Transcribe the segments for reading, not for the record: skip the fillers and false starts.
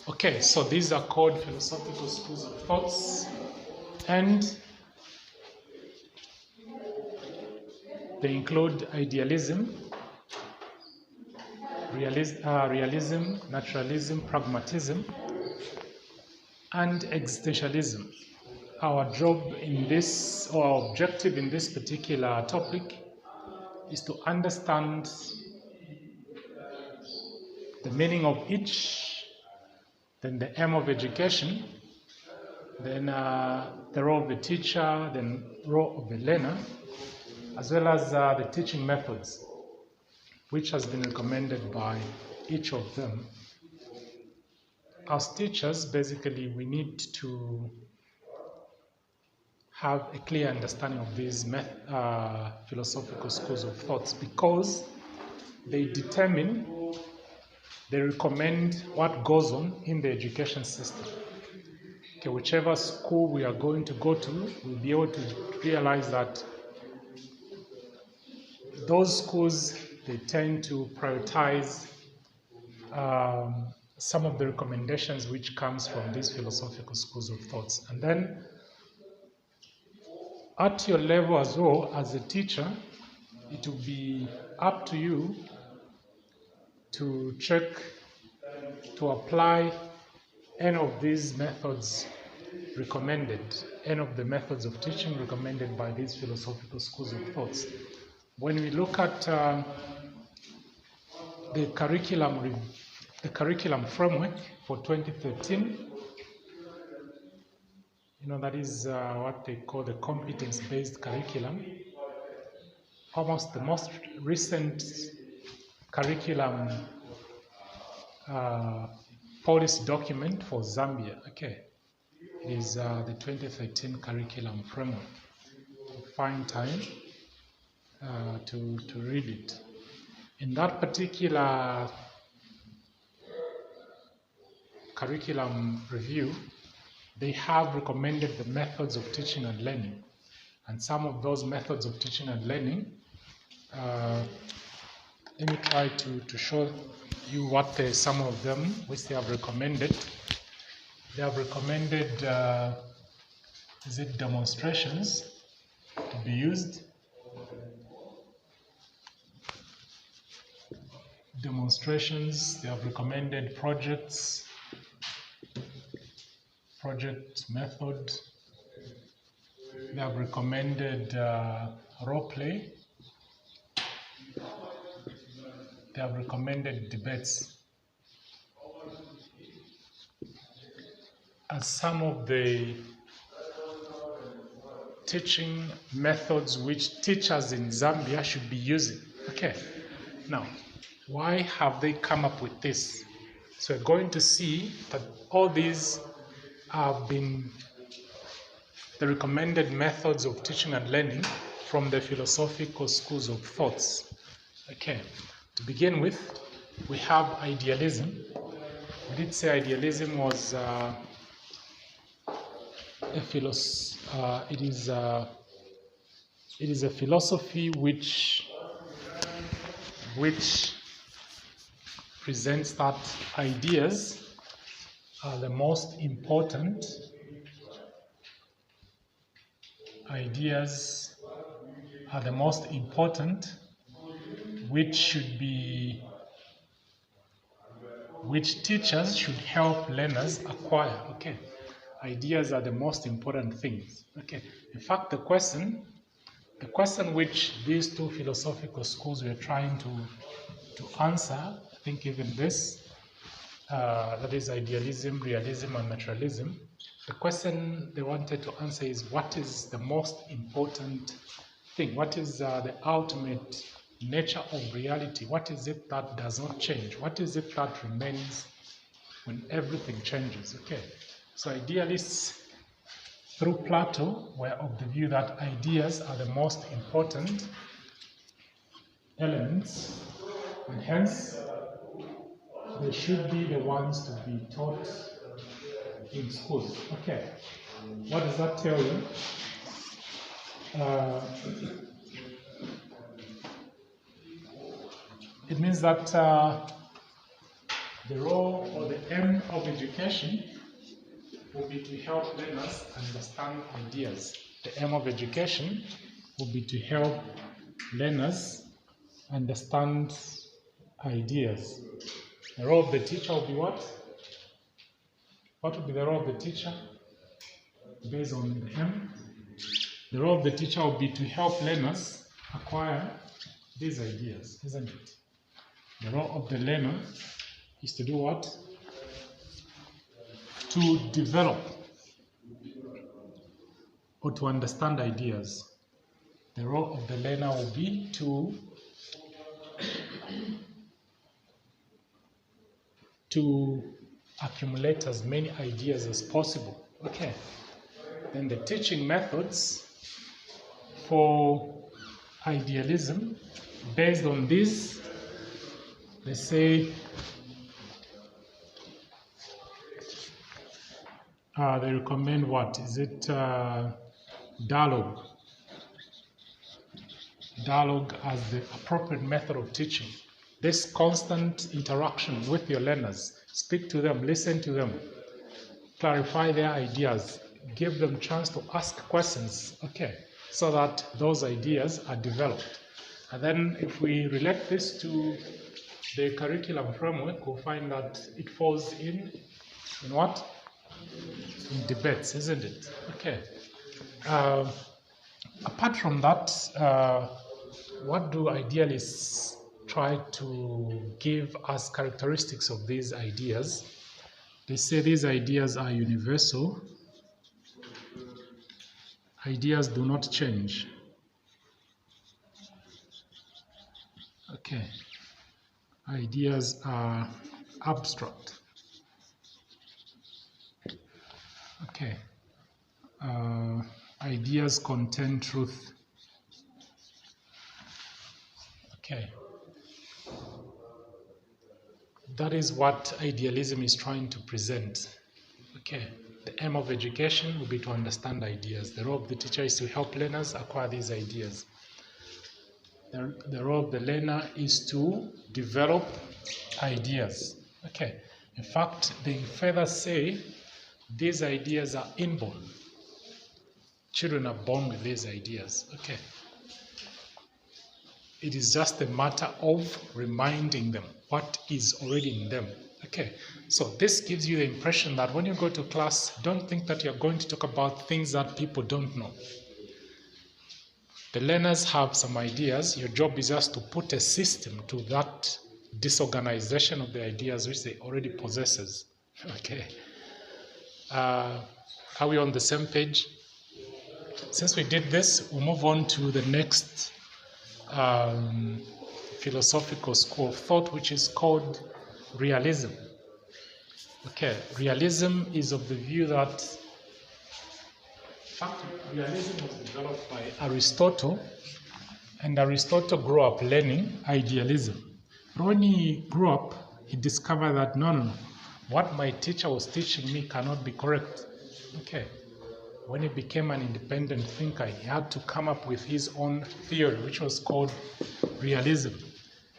Okay, so these are called philosophical schools of thoughts, and they include idealism, realism, naturalism, pragmatism, and existentialism. Our job in this, or our objective in this particular topic, is to understand the meaning of each, then the aim of education, then the role of the teacher, then role of the learner, as well as the teaching methods, which has been recommended by each of them. As teachers, basically, we need to have a clear understanding of these philosophical schools of thoughts, because they recommend what goes on in the education system. Okay, whichever school we are going to go to, we'll be able to realize that those schools, they tend to prioritize some of the recommendations which comes from these philosophical schools of thoughts. And then at your level as well, as a teacher, it will be up to you to check, to apply any of these methods recommended, any of the methods of teaching recommended by these philosophical schools of thoughts. When we look at the curriculum framework for 2013, that is what they call the competence-based curriculum. Almost the most recent curriculum policy document for Zambia. Okay, it is the 2013 curriculum framework. Find time to read it. In that particular curriculum review, they have recommended the methods of teaching and learning. And some of those methods of teaching and learning, let me try to show you what some of them which they have recommended. They have recommended, demonstrations to be used. Demonstrations, they have recommended project method. They have recommended role play. They have recommended debates as some of the teaching methods which teachers in Zambia should be using. Okay, now, why have they come up with this? So we're going to see that all these have been the recommended methods of teaching and learning from the philosophical schools of thoughts. Okay, to begin with, we have idealism. We did say idealism was it is a philosophy which presents that ideas are the most important. Ideas are the most important, which teachers should help learners acquire. Okay, ideas are the most important things. Okay, in fact, the question which these two philosophical schools were trying to answer, I think even this, that is idealism, realism, and naturalism. The question they wanted to answer is, what is the most important thing? What is the ultimate nature of reality? What is it that does not change? What is it that remains when everything changes? Okay, so idealists, through Plato, were of the view that ideas are the most important elements, and hence they should be the ones to be taught in schools. Okay, what does that tell you? It means that The role or the aim of education will be to help learners understand ideas. The aim of education will be to help learners understand ideas. The role of the teacher will be what? What will be the role of the teacher? Based on the aim, the role of the teacher will be to help learners acquire these ideas, isn't it? The role of the learner is to do what? To develop or to understand ideas. The role of the learner will be to accumulate as many ideas as possible. Okay. Then the teaching methods for idealism, based on this, they say they recommend what? Is it dialogue? Dialogue as the appropriate method of teaching. This constant interaction with your learners, speak to them, listen to them, clarify their ideas, give them chance to ask questions, okay, so that those ideas are developed. And then if we relate this to the curriculum framework, we'll find that it falls in what? In debates, isn't it? Okay. Apart from that, what do idealists try to give as characteristics of these ideas? They say these ideas are universal. Ideas do not change. Okay. Ideas are abstract. Okay. Ideas contain truth. Okay. That is what idealism is trying to present. Okay. The aim of education will be to understand ideas. The role of the teacher is to help learners acquire these ideas. The role of the learner is to develop ideas. Okay. In fact, they further say these ideas are inborn. Children are born with these ideas. Okay. It is just a matter of reminding them what is already in them. Okay. So this gives you the impression that when you go to class, don't think that you're going to talk about things that people don't know. The learners have some ideas. Your job is just to put a system to that disorganization of the ideas which they already possesses. Okay. Are we on the same page? Since we did this, we'll move on to the next philosophical school of thought, which is called realism. Okay, realism is of the view that, in fact, realism was developed by Aristotle, and Aristotle grew up learning idealism. But when he grew up, he discovered that no, what my teacher was teaching me cannot be correct. Okay. When he became an independent thinker, he had to come up with his own theory, which was called realism.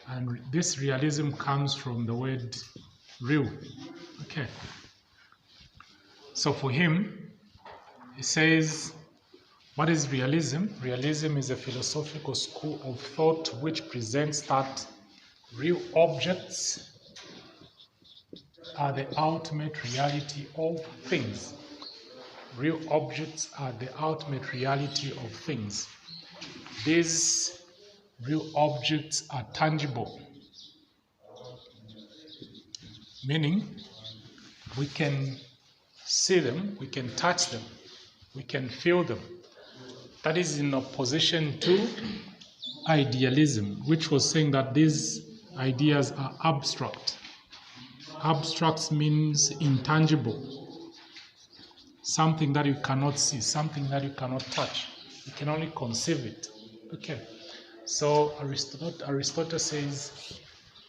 And this realism comes from the word real. Okay. So for him, he says, what is realism? Realism is a philosophical school of thought which presents that real objects are the ultimate reality of things. Real objects are the ultimate reality of things. These real objects are tangible, meaning we can see them, we can touch them, we can feel them. That is in opposition to idealism, which was saying that these ideas are abstract. Abstract means intangible. Something that you cannot see, something that you cannot touch. You can only conceive it. Okay. So Aristotle says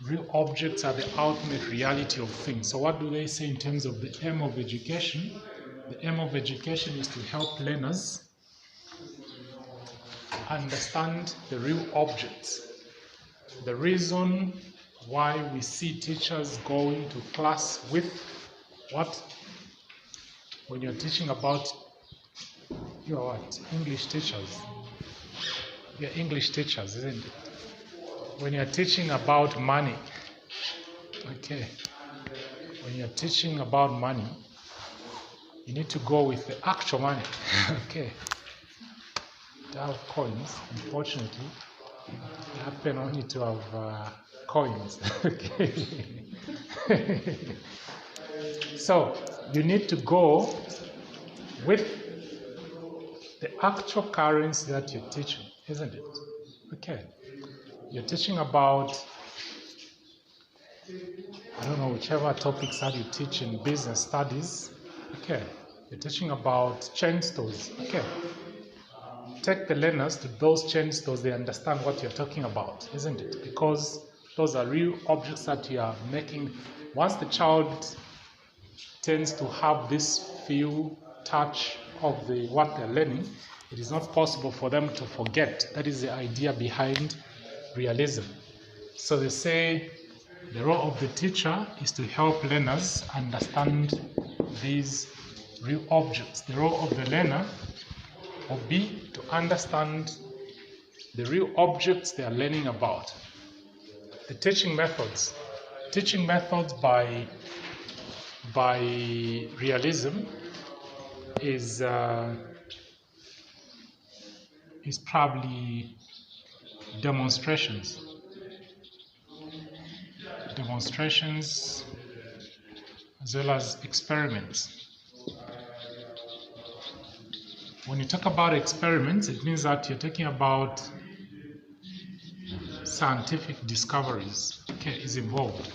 real objects are the ultimate reality of things. So what do they say in terms of the aim of education? The aim of education is to help learners understand the real objects. The reason why we see teachers going to class with what? When you're teaching about your what? English teachers. You're English teachers, isn't it? When you're teaching about money, okay, when you're teaching about money, you need to go with the actual money, okay. To have coins, unfortunately, you happen only to have coins, okay. So, you need to go with the actual currency that you're teaching, isn't it? Okay. You're teaching about, I don't know, whichever topics that you teach in business studies. Okay. You're teaching about chain stores. Okay. Take the learners to those chain stores, they understand what you're talking about, isn't it? Because those are real objects that you are making. Once the child tends to have this feel, touch of what they're learning, it is not possible for them to forget. That is the idea behind realism. So they say the role of the teacher is to help learners understand these real objects. The role of the learner will be to understand the real objects they are learning about. The teaching methods. Teaching methods by realism is probably demonstrations. Demonstrations as well as experiments. When you talk about experiments, it means that you're talking about scientific discoveries, okay, is involved.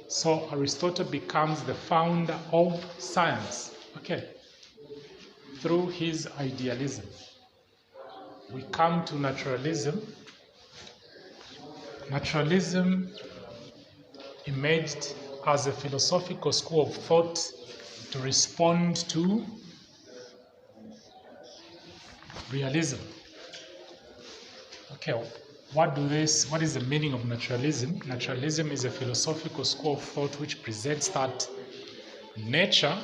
So Aristotle becomes the founder of science, okay, through his idealism. We come to naturalism. Naturalism emerged as a philosophical school of thought to respond to realism. Okay, what is the meaning of naturalism? Naturalism is a philosophical school of thought which presents that nature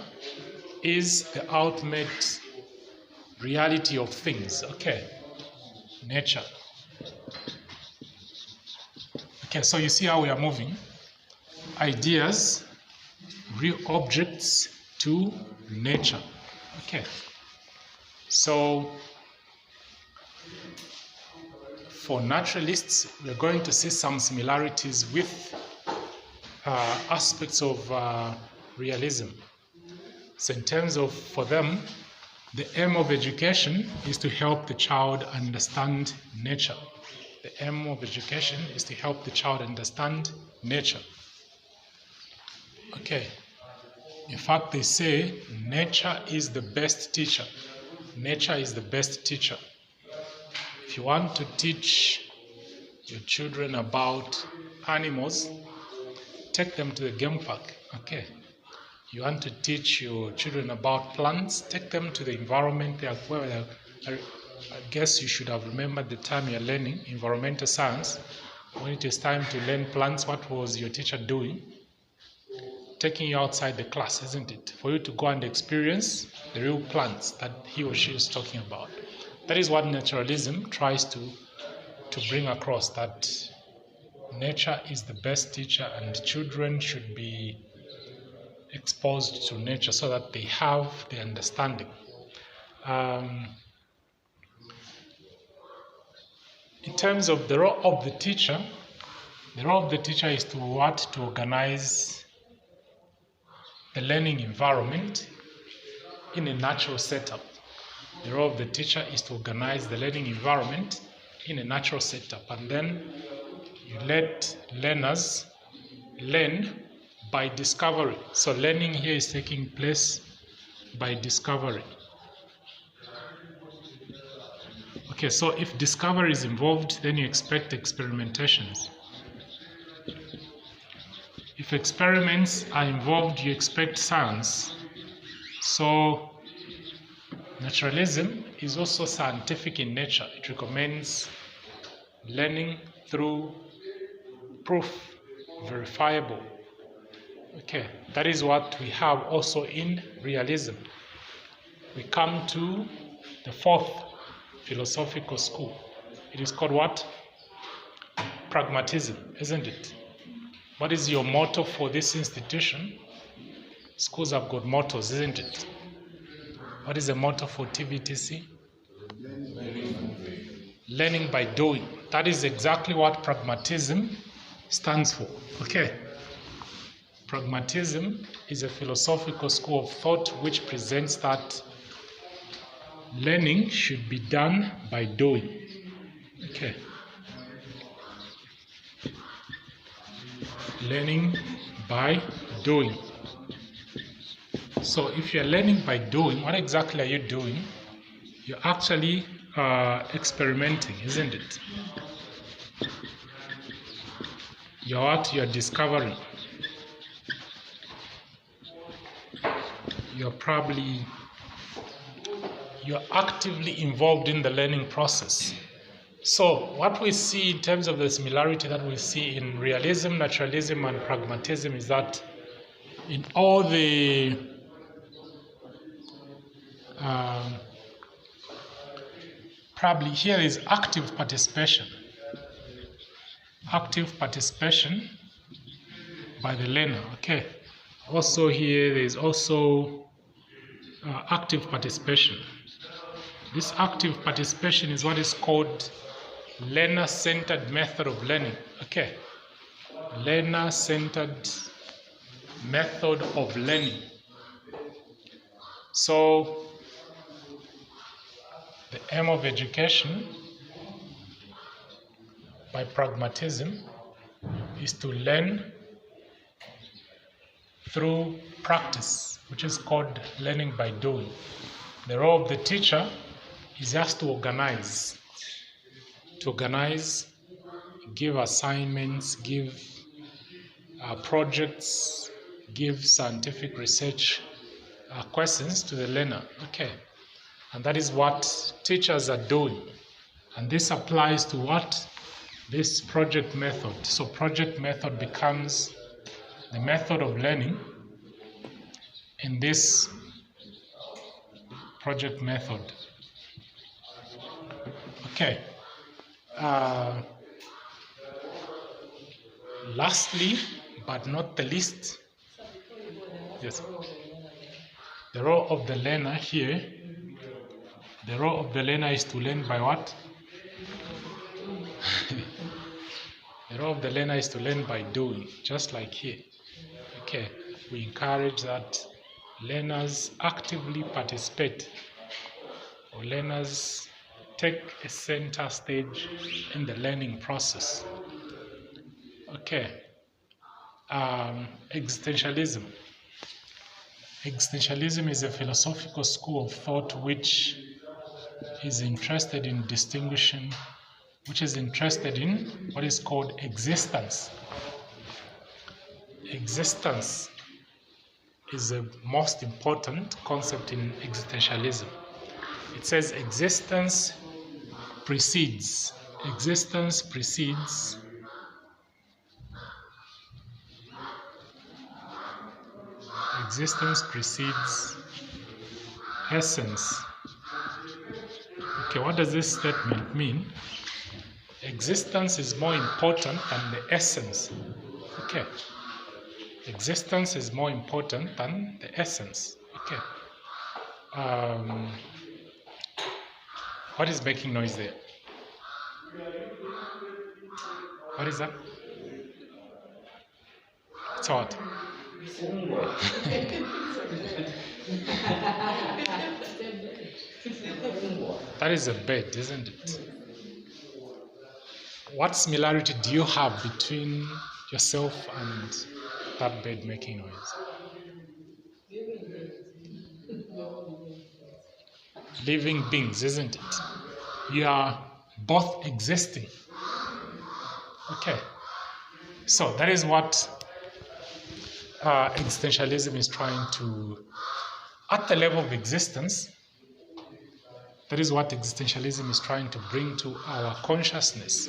is the ultimate reality of things. Okay, nature. Okay, so you see how we are moving. Ideas, real objects to nature. Okay, so for naturalists, we're going to see some similarities with aspects of realism. So in terms of, for them, the aim of education is to help the child understand nature. The aim of education is to help the child understand nature. Okay. In fact, they say nature is the best teacher. Nature is the best teacher. If you want to teach your children about animals, take them to the game park. Okay. You want to teach your children about plants, take them to the environment. I guess you should have remembered the time you're learning environmental science. When it is time to learn plants, what was your teacher doing? Taking you outside the class, isn't it? For you to go and experience the real plants that he or she is talking about. That is what naturalism tries to bring across, that nature is the best teacher and children should be exposed to nature so that they have the understanding. In terms of the role of the teacher is to organize the learning environment in a natural setup. The role of the teacher is to organize the learning environment in a natural setup, and then you let learners learn by discovery. So learning here is taking place by discovery. Okay, so if discovery is involved, then you expect experimentations. If experiments are involved, you expect science. So naturalism is also scientific in nature. It recommends learning through proof. verifiable. Okay, that is what we have also in realism. We come to the fourth philosophical school. It is called what? Pragmatism, isn't it? What is your motto for this institution? Schools have got mottos, isn't it? What is the motto for TVTC? Learning by doing. That is exactly what pragmatism stands for. Okay. Pragmatism is a philosophical school of thought which presents that learning should be done by doing. Okay. Learning by doing. So if you're learning by doing, what exactly are you doing? You're actually experimenting, isn't it? You're discovering. You're actively involved in the learning process. So what we see in terms of the similarity that we see in realism, naturalism, and pragmatism is that in all the probably here is active participation. Active participation by the learner. Okay. Also here there is also active participation. This active participation is what is called learner-centered method of learning. Okay. Learner-centered method of learning. So the aim of education by pragmatism is to learn through practice, which is called learning by doing. The role of the teacher is just to organize, give assignments, give projects, give scientific research questions to the learner. Okay. And that is what teachers are doing. And this applies to what? This project method. So project method becomes the method of learning in this project method. Okay. Lastly, but not the least, yes, the role of the learner here. The role of the learner is to learn by what? The role of the learner is to learn by doing, just like here. Okay, we encourage that learners actively participate, or learners take a center stage in the learning process. Okay, existentialism. Existentialism is a philosophical school of thought which is interested in what is called existence. Existence is the most important concept in existentialism. It says existence precedes essence. Okay, what does this statement mean? Existence is more important than the essence. Okay. Existence is more important than the essence. Okay. What is making noise there? What is that? It's what? That is a bed, isn't it? What similarity do you have between yourself and that bed making noise? Living beings, isn't it? You are both existing. Okay. So that is what existentialism is trying to, at the level of existence, that is what existentialism is trying to bring to our consciousness,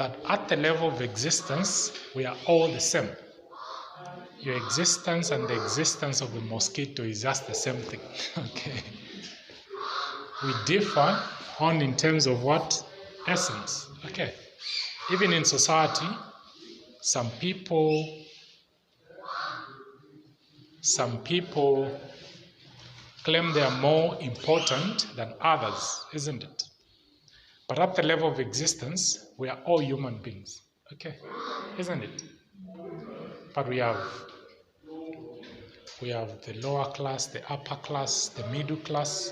that at the level of existence, we are all the same. Your existence and the existence of the mosquito is just the same thing. Okay. We differ only in terms of what? Essence. Okay. Even in society, some people claim they are more important than others, isn't it? But at the level of existence, we are all human beings. Okay. Isn't it? But we have the lower class, the upper class, the middle class.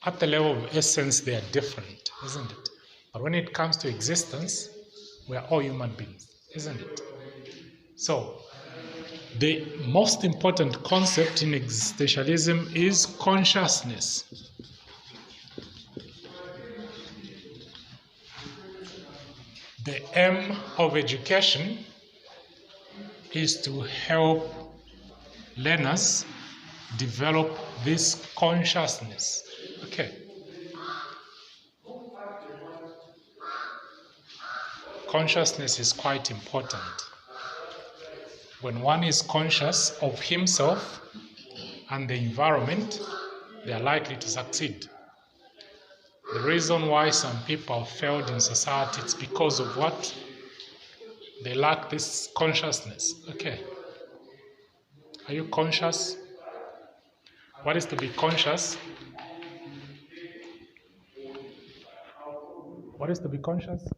At the level of essence, they are different, isn't it? But when it comes to existence, we are all human beings, isn't it? So, the most important concept in existentialism is consciousness. The aim of education is to help learners develop this consciousness. Okay. Consciousness is quite important. When one is conscious of himself and the environment, they are likely to succeed. The reason why some people have failed in society is because of what? They lack this consciousness. Okay. Are you conscious? What is to be conscious? What is to be conscious?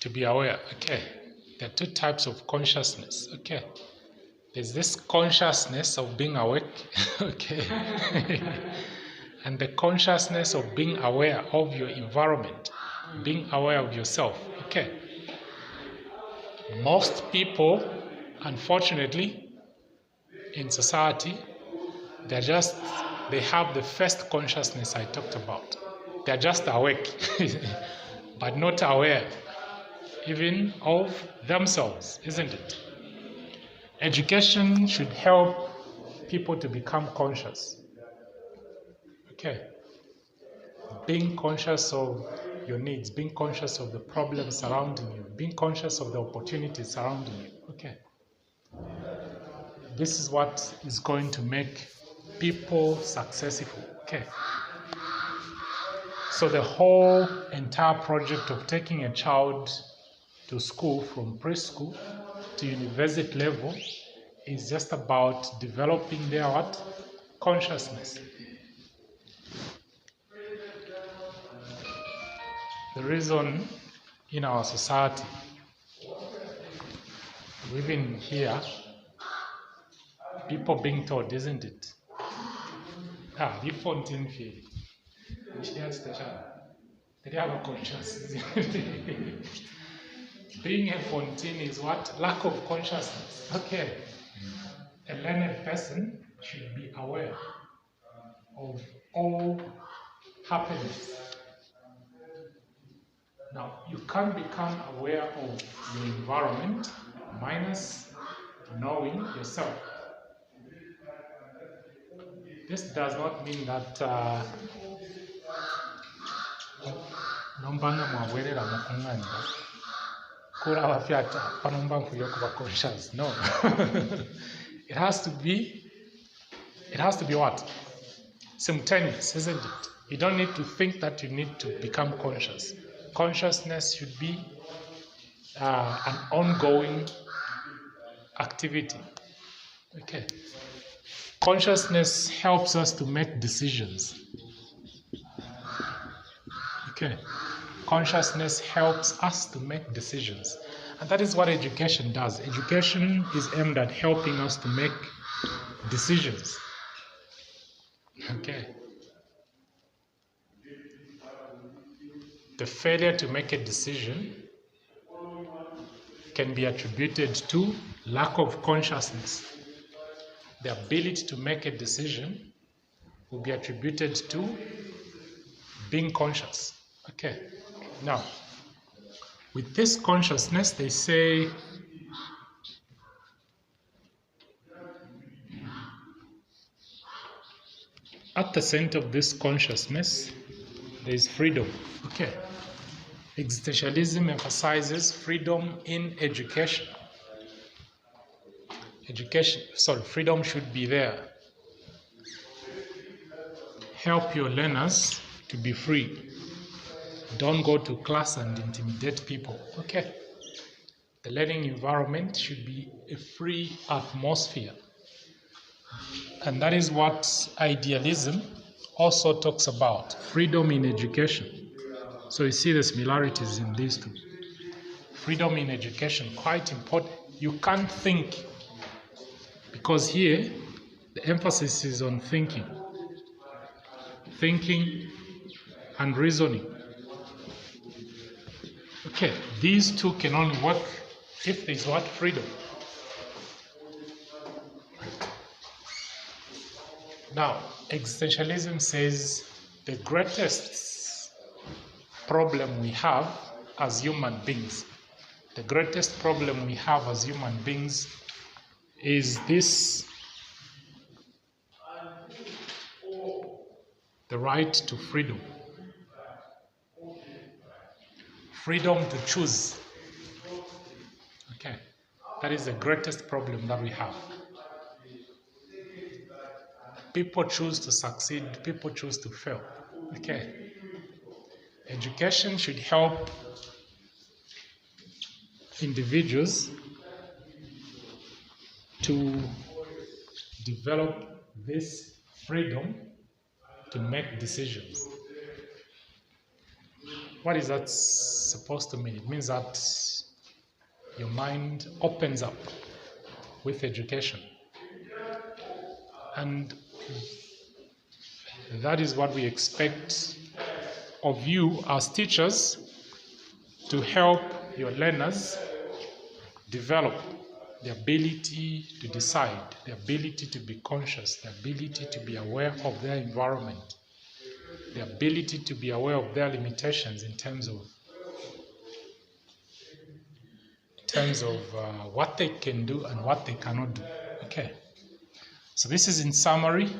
To be aware. Okay. There are two types of consciousness. Okay. There's this consciousness of being awake. Okay. And the consciousness of being aware of your environment, being aware of yourself. Okay. Most people, unfortunately, in society, they have the first consciousness I talked about. They're just awake, but not aware even of themselves, isn't it? Education should help people to become conscious. Okay. Being conscious of your needs, being conscious of the problems surrounding you, being conscious of the opportunities surrounding you. Okay. This is what is going to make people successful. Okay. So the whole entire project of taking a child to school from preschool to university level is just about developing their what? Consciousness. The reason in our society, even here, people being told, isn't it? People think they have a conscience. Being a fontaine is what? Lack of consciousness. Okay. A learned person should be aware of all happenings. Now, you can't become aware of your environment minus knowing yourself. This does not mean that no. It has to be what? Simultaneous, isn't it? You don't need to think that you need to become conscious. Consciousness should be an ongoing activity. Okay. Consciousness helps us to make decisions. Okay. Consciousness helps us to make decisions. And that is what education does. Education is aimed at helping us to make decisions. Okay. The failure to make a decision can be attributed to lack of consciousness. The ability to make a decision will be attributed to being conscious. Okay. Now, with this consciousness, they say at the center of this consciousness there is freedom. Okay. Existentialism emphasizes freedom in education. Freedom should be there. Help your learners to be free. Don't go to class and intimidate people. Okay. The learning environment should be a free atmosphere. And that is what idealism also talks about, freedom in education. So you see the similarities in these two. Freedom in education, quite important. You can't think, because here the emphasis is on thinking and reasoning. Okay, these two can only work if there is what? Freedom. Now, existentialism says the greatest problem we have as human beings, the is this: the right to freedom. Freedom to choose. Okay, that is the greatest problem that we have. People choose to succeed, people choose to fail. Okay. Education should help individuals to develop this freedom to make decisions. What is that supposed to mean? It means that your mind opens up with education. And that is what we expect of you as teachers, to help your learners develop the ability to decide, the ability to be conscious, the ability to be aware of their environment, the ability to be aware of their limitations in terms of what they can do and what they cannot do. Okay. So this is in summary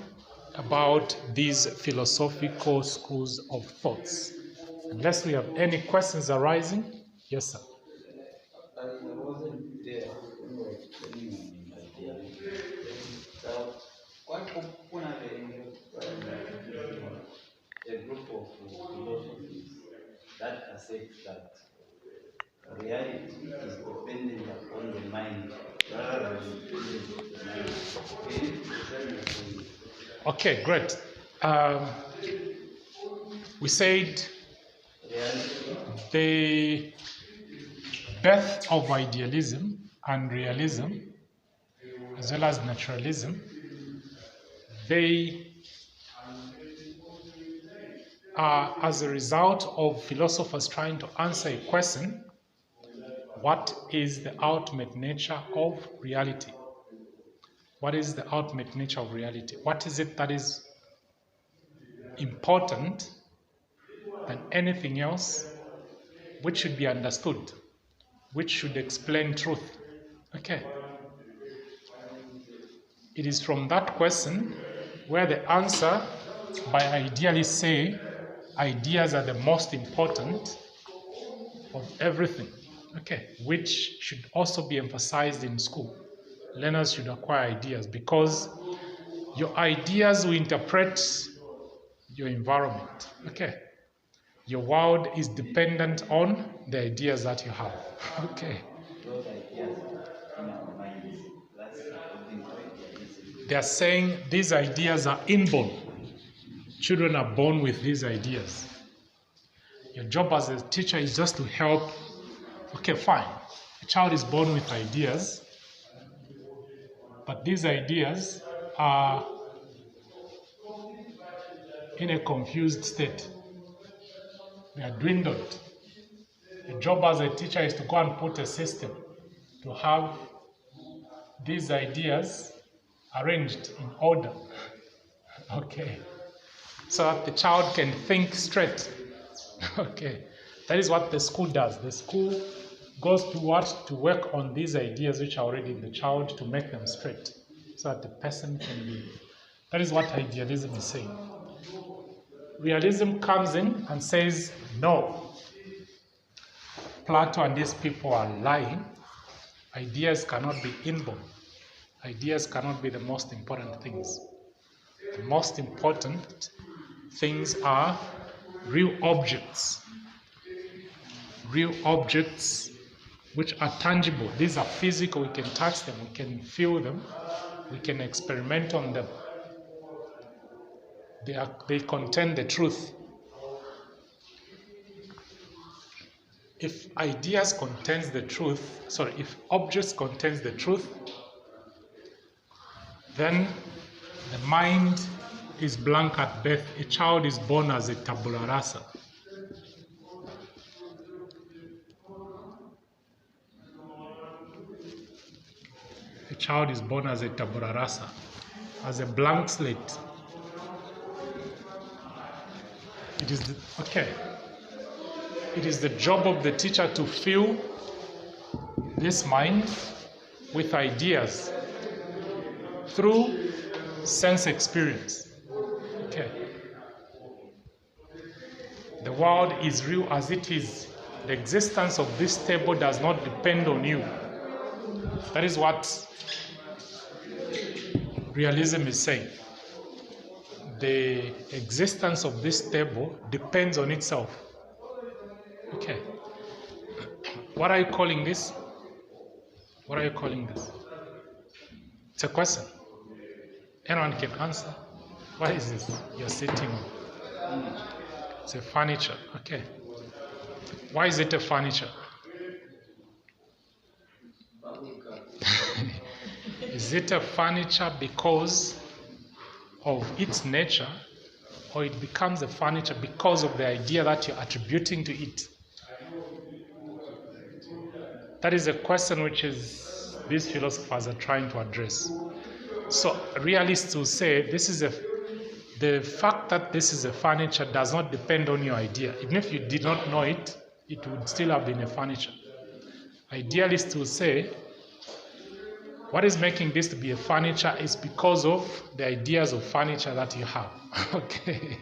about these philosophical schools of thoughts. Unless we have any questions arising. Yes, sir. I wasn't there when we were explaining idealism. So, quite popularly, a group of philosophies that assert that reality is dependent upon the mind rather than dependent on the mind. Okay, great. We said the birth of idealism and realism, as well as naturalism, they are as a result of philosophers trying to answer a question: what is the ultimate nature of reality? What is the ultimate nature of reality? What is it that is important than anything else, which should be understood, which should explain truth? Okay. It is from that question where the answer by idealists say ideas are the most important of everything. Okay, which should also be emphasized in school. Learners should acquire ideas, because your ideas will interpret your environment. Okay, your world is dependent on the ideas that you have. Okay. Those ideas are in our minds. That's according to idealism. They are saying these ideas are inborn. Children are born with these ideas. Your job as a teacher is just to help. Okay, fine. A child is born with ideas, but these ideas are in a confused state. They are dwindled. Your job as a teacher is to go and put a system to have these ideas arranged in order. Okay. So that the child can think straight. Okay. That is what the school does. The school goes to what? To work on these ideas which are already in the child, to make them straight, so that the person can be. That is what idealism is saying. realism comes in and says, no, Plato and these people are lying. Ideas cannot be inborn. Ideas cannot be the most important things. The most important things are real objects. Real objects which are tangible. These are physical, we can touch them, we can feel them, we can experiment on them. They contain the truth. If ideas contains the truth, if objects contains the truth, then the mind is blank at birth. A child is born as a tabula rasa. A child is born as a tabula rasa, as a blank slate. It is the job of the teacher to fill this mind with ideas through sense experience. Okay. The world is real as it is. The existence of this table does not depend on you. That is what realism is saying. The existence of this table depends on itself. Okay. What are you calling this? What are you calling this? It's a question. Anyone can answer. What is this you're sitting on? It's a furniture. Okay. Why is it a furniture? Is it a furniture because of its nature, or it becomes a furniture because of the idea that you're attributing to it? That is a question which these philosophers are trying to address. So realists will say the fact that this is a furniture does not depend on your idea. Even if you did not know it, it would still have been a furniture. Idealists will say what is making this to be a furniture is because of the ideas of furniture that you have. Okay.